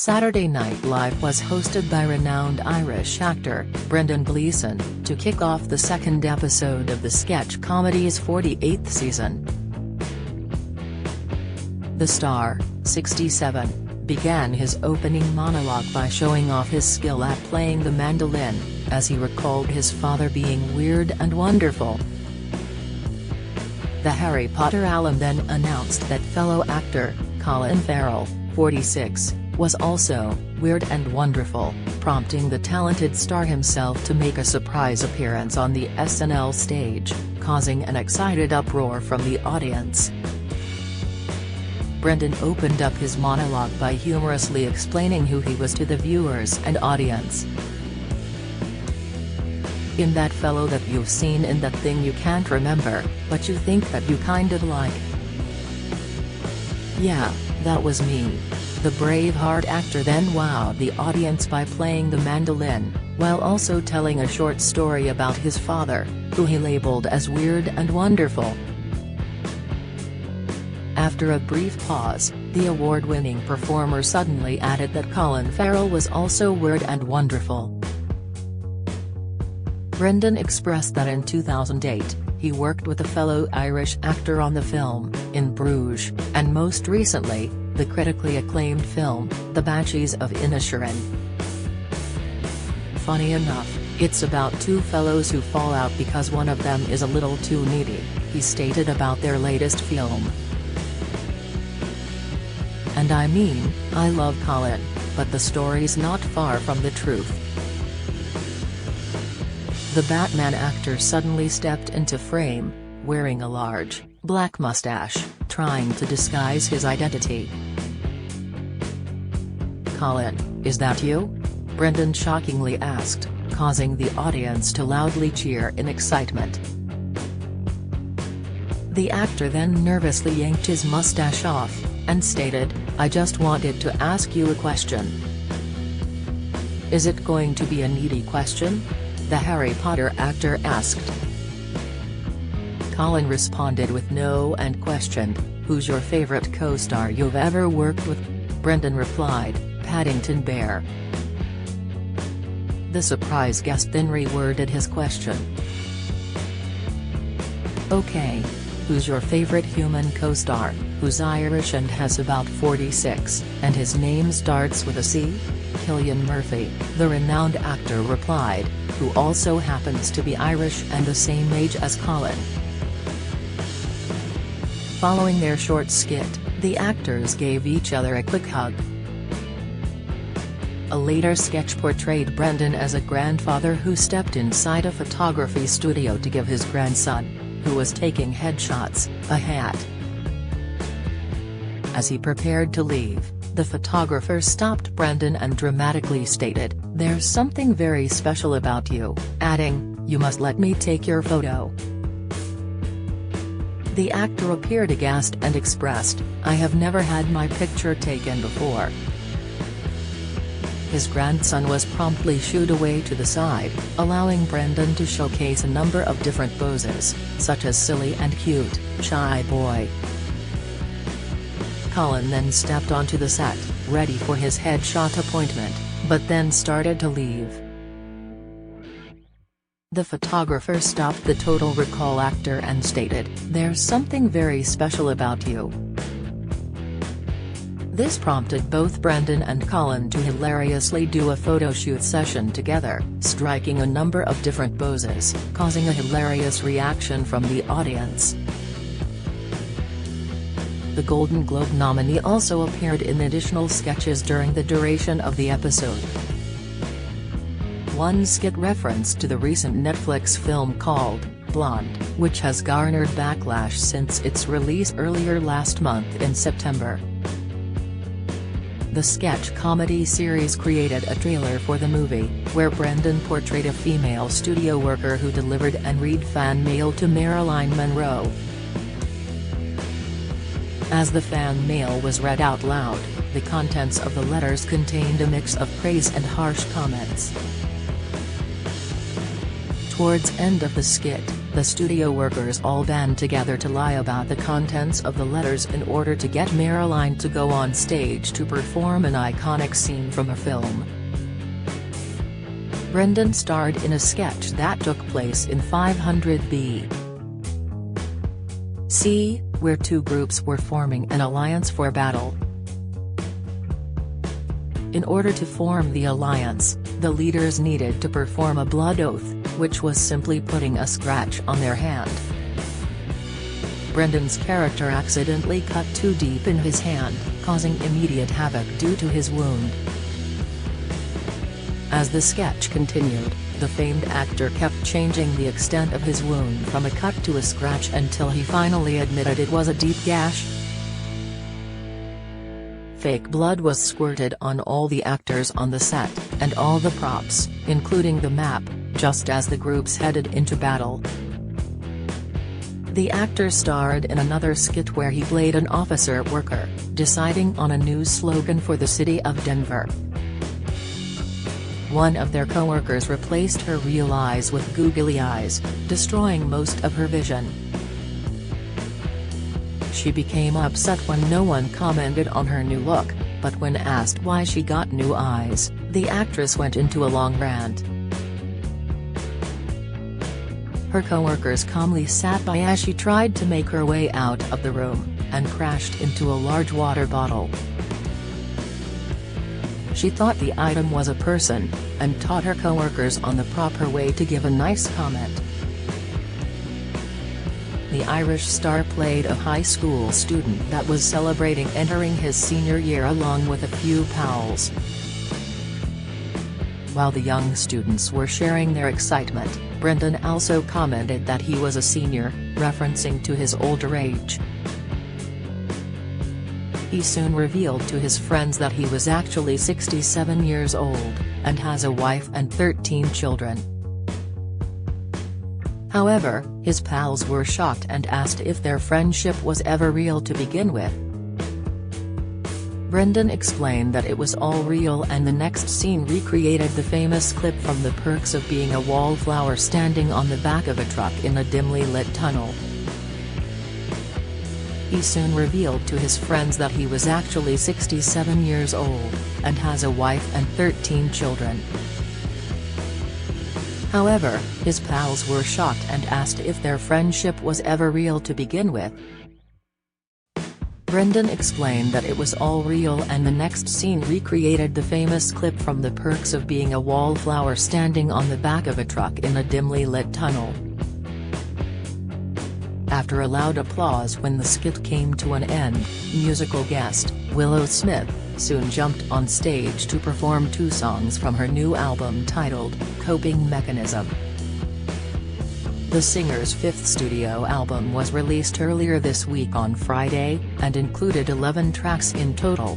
Saturday Night Live was hosted by renowned Irish actor, Brendan Gleeson, to kick off the second episode of the sketch comedy's 48th season. The star, 67, began his opening monologue by showing off his skill at playing the mandolin, as he recalled his father being weird and wonderful. The Harry Potter alum then announced that fellow actor, Colin Farrell, 46, was also weird and wonderful, prompting the talented star himself to make a surprise appearance on the SNL stage, causing an excited uproar from the audience. Brendan opened up his monologue by humorously explaining who he was to the viewers and audience. "In that fellow that you've seen in that thing you can't remember, but you think that you kind of like. Yeah, that was me." The Braveheart actor then wowed the audience by playing the mandolin, while also telling a short story about his father, who he labeled as weird and wonderful. After a brief pause, the award-winning performer suddenly added that Colin Farrell was also weird and wonderful. Brendan expressed that in 2008, he worked with a fellow Irish actor on the film, In Bruges, and most recently, the critically acclaimed film, The Banshees of Inisherin. "Funny enough, it's about two fellows who fall out because one of them is a little too needy," he stated about their latest film. "And I mean, I love Colin, but the story's not far from the truth." The Batman actor suddenly stepped into frame, wearing a large, black mustache, trying to disguise his identity. "Colin, is that you?" Brendan shockingly asked, causing the audience to loudly cheer in excitement. The actor then nervously yanked his mustache off, and stated, "I just wanted to ask you a question." "Is it going to be a needy question?" the Harry Potter actor asked. Colin responded with no and questioned, "Who's your favorite co-star you've ever worked with?" Brendan replied, "Paddington Bear." The surprise guest then reworded his question. "Okay. Who's your favorite human co-star, who's Irish and has about 46, and his name starts with a C?" Cillian Murphy, the renowned actor replied, who also happens to be Irish and the same age as Colin. Following their short skit, the actors gave each other a quick hug. A later sketch portrayed Brendan as a grandfather who stepped inside a photography studio to give his grandson, who was taking headshots, a hat. As he prepared to leave, the photographer stopped Brendan and dramatically stated, "There's something very special about you," adding, "You must let me take your photo." The actor appeared aghast and expressed, "I have never had my picture taken before." His grandson was promptly shooed away to the side, allowing Brendan to showcase a number of different poses, such as silly and cute, shy boy. Colin then stepped onto the set, ready for his headshot appointment, but then started to leave. The photographer stopped the Total Recall actor and stated, "There's something very special about you." This prompted both Brendan and Colin to hilariously do a photo shoot session together, striking a number of different poses, causing a hilarious reaction from the audience. The Golden Globe nominee also appeared in additional sketches during the duration of the episode. One skit referenced to the recent Netflix film called Blonde, which has garnered backlash since its release earlier last month in September. The sketch comedy series created a trailer for the movie, where Brendan portrayed a female studio worker who delivered and read fan mail to Marilyn Monroe. As the fan mail was read out loud, the contents of the letters contained a mix of praise and harsh comments. Towards end of the skit, The studio workers all band together to lie about the contents of the letters in order to get Marilyn to go on stage to perform an iconic scene from a film. Brendan starred in a sketch that took place in 500 BC, where two groups were forming an alliance for battle. In order to form the alliance, the leaders needed to perform a blood oath, which was simply putting a scratch on their hand. Brendan's character accidentally cut too deep in his hand, causing immediate havoc due to his wound. As the sketch continued, the famed actor kept changing the extent of his wound from a cut to a scratch until he finally admitted it was a deep gash. Fake blood was squirted on all the actors on the set, and all the props, including the map, just as the groups headed into battle. The actor starred in another skit where he played an officer worker, deciding on a new slogan for the city of Denver. One of their co-workers replaced her real eyes with googly eyes, destroying most of her vision. She became upset when no one commented on her new look, but when asked why she got new eyes, the actress went into a long rant. Her co-workers calmly sat by as she tried to make her way out of the room, and crashed into a large water bottle. She thought the item was a person, and taught her co-workers on the proper way to give a nice comment. The Irish star played a high school student that was celebrating entering his senior year along with a few pals. While the young students were sharing their excitement, Brendan also commented that he was a senior, referencing to his older age. He soon revealed to his friends that he was actually 67 years old, and has a wife and 13 children. However, his pals were shocked and asked if their friendship was ever real to begin with. Brendan explained that it was all real, and the next scene recreated the famous clip from The Perks of Being a Wallflower standing on the back of a truck in a dimly lit tunnel. He soon revealed to his friends that he was actually 67 years old, and has a wife and 13 children. However, his pals were shocked and asked if their friendship was ever real to begin with. Brendan explained that it was all real, and the next scene recreated the famous clip from The Perks of Being a Wallflower standing on the back of a truck in a dimly lit tunnel. After a loud applause when the skit came to an end, musical guest, Willow Smith, soon jumped on stage to perform two songs from her new album titled, Coping Mechanism. The singer's fifth studio album was released earlier this week on Friday, and included 11 tracks in total.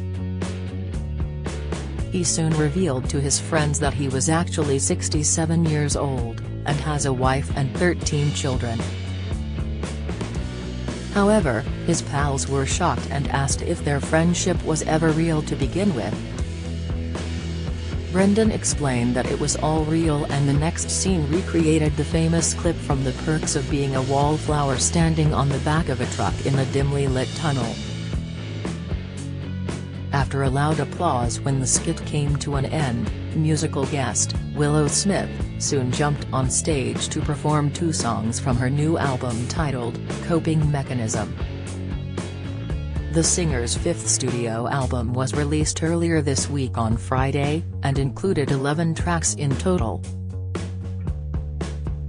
He soon revealed to his friends that he was actually 67 years old, and has a wife and 13 children. However, his pals were shocked and asked if their friendship was ever real to begin with. Brendan explained that it was all real, and the next scene recreated the famous clip from The Perks of Being a Wallflower standing on the back of a truck in a dimly lit tunnel. After a loud applause when the skit came to an end, musical guest, Willow Smith, soon jumped on stage to perform two songs from her new album titled, Coping Mechanism. The singer's fifth studio album was released earlier this week on Friday, and included 11 tracks in total.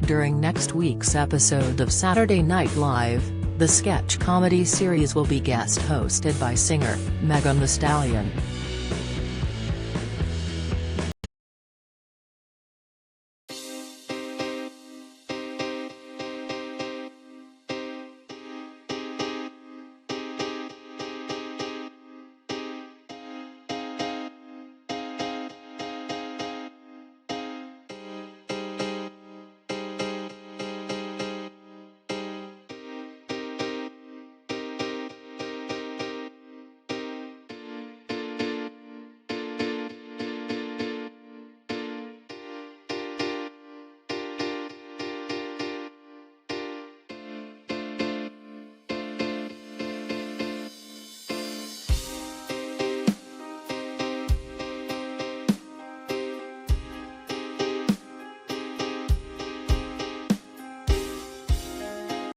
During next week's episode of Saturday Night Live, the sketch comedy series will be guest hosted by singer Megan Thee Stallion.